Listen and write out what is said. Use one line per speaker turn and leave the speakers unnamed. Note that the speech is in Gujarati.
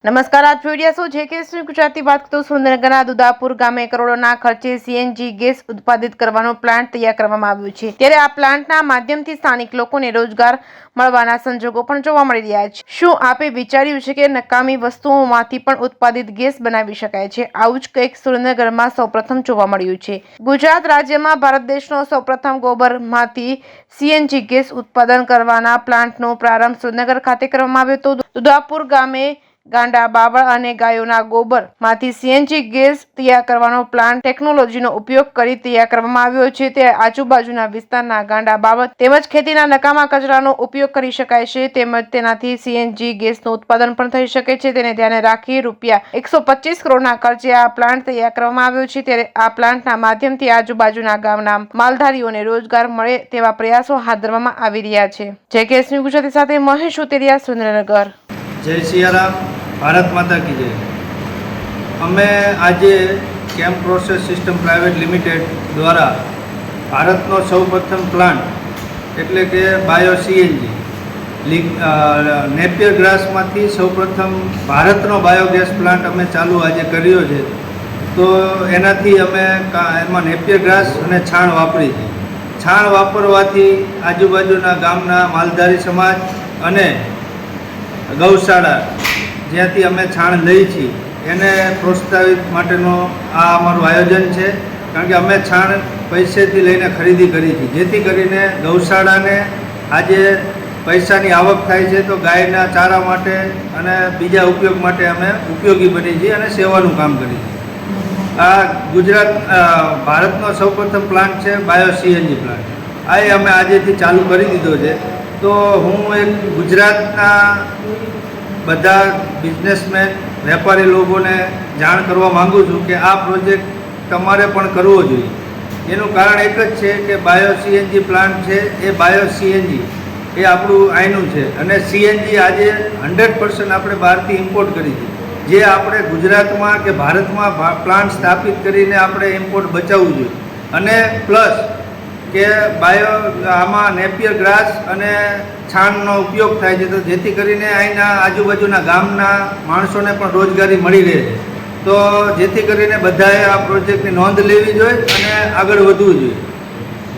નમસ્કાર, આજ વિડીયો શું છે કે ગુજરાતી વાત તો સુરેન્દ્રનગરના દુદાપુર ગામે કરોડોના ખર્ચે સીએનજી ગેસ ઉત્પાદિત કરવાનો પ્લાન્ટ તૈયાર કરવામાં આવ્યો છે। ત્યારે આ પ્લાન્ટના માધ્યમથી સ્થાનિક લોકોને રોજગાર મળવાના સંજોગો પણ જોવા મળી રહ્યા છે। શું આપે વિચાર્યું છે કે નકામી વસ્તુઓમાંથી પણ ઉત્પાદિત ગેસ બનાવી શકાય છે? આવું જ કંઈક સુરેન્દ્રનગરમાં સૌપ્રથમ જોવા મળ્યું છે। ગુજરાત રાજ્યમાં ભારત દેશનો સૌપ્રથમ ગોબરમાંથી સીએનજી ગેસ ઉત્પાદન કરવાના પ્લાન્ટનો પ્રારંભ સુરેન્દ્રનગર ખાતે કરવામાં આવ્યો હતો। દુદાપુર ગામે ગાંડા બાવળ અને ગાયોના ગોબરમાંથી સીએનજી ગેસ તૈયાર કરવાનો પ્લાન્ટ ટેકનોલોજીનો ઉપયોગ કરી તૈયાર કરવામાં આવ્યો છે। તે આજુબાજુના વિસ્તારના ગાંડા બાવળ તેમજ ખેતીના નકામા કચરાનો ઉપયોગ કરી શકાય છે, તેમજ તેનાથી સીએનજી ગેસનું ઉત્પાદન પણ થઈ શકે છે। તેને ધ્યાને રાખી ₹125 કરોડના ખર્ચે આ પ્લાન્ટ તૈયાર કરવામાં આવ્યો છે। ત્યારે આ પ્લાન્ટના માધ્યમથી આજુબાજુના ગામના માલધારીઓને રોજગાર મળે તેવા પ્રયાસો હાથ ધરવામાં આવી રહ્યા છે। જય કેસરી ગુજરાતી સાથે મહેશ ઉતેરિયા, સુરેન્દ્રનગર।
जय सियाराम, भारत माता की जय। અમે આજે camp process system private limited દ્વારા ભારતનો સૌપ્રથમ પ્લાન્ટ એટલે કે બાયો સીએનજી નેપિયર ગ્રાસમાંથી સૌપ્રથમ ભારતનો બાયોગેસ પ્લાન્ટ અમે ચાલુ આજે કર્યો છે। તો એનાથી અમે એમાં નેપિયર ગ્રાસ અને છાણ વાપરી છે। છાણ વાપરવાથી આજુબાજુના ગામના માલધારી સમાજ અને ગૌશાળા જ્યાંથી અમે છાણ લઈએ છીએ એને પ્રોત્સાહિત માટેનો આ અમારું આયોજન છે। કારણ કે અમે છાણ પૈસેથી લઈને ખરીદી કરી છે, જેથી કરીને ગૌશાળાને આજે પૈસાની આવક થાય છે, તો ગાયના ચારા માટે અને બીજા ઉપયોગ માટે અમે ઉપયોગી બની છીએ અને સેવાનું કામ કરીએ છીએ। આ ગુજરાત ભારતનો સૌપ્રથમ પ્લાન્ટ છે બાયો સીએનજી પ્લાન્ટ। આ અમે આજેથી ચાલુ કરી દીધો છે। તો હું એક ગુજરાતના બધા બિઝનેસમેન વેપારી લોકોને જાણ કરવા માગું છું કે આ પ્રોજેક્ટ તમારે પણ કરવો જોઈએ। એનું કારણ એક જ છે કે બાયો સીએનજી પ્લાન્ટ છે એ બાયો સીએનજી એ આપણું આઈનું છે અને સીએનજી આજે 100% આપણે બહારથી ઇમ્પોર્ટ કરી છે, જે આપણે ગુજરાતમાં કે ભારતમાં પ્લાન્ટ સ્થાપિત કરીને આપણે ઇમ્પોર્ટ બચાવવું જોઈએ। અને પ્લસ કે બાયો આમાં નેપિયર ગ્રાસ અને છાણનો ઉપયોગ થાય છે, તો જેથી કરીને અહીંના આજુબાજુના ગામના માણસોને પણ રોજગારી મળી રહે છે। તો જેથી કરીને બધાએ આ પ્રોજેક્ટની નોંધ લેવી જોઈએ અને આગળ વધવું જોઈએ।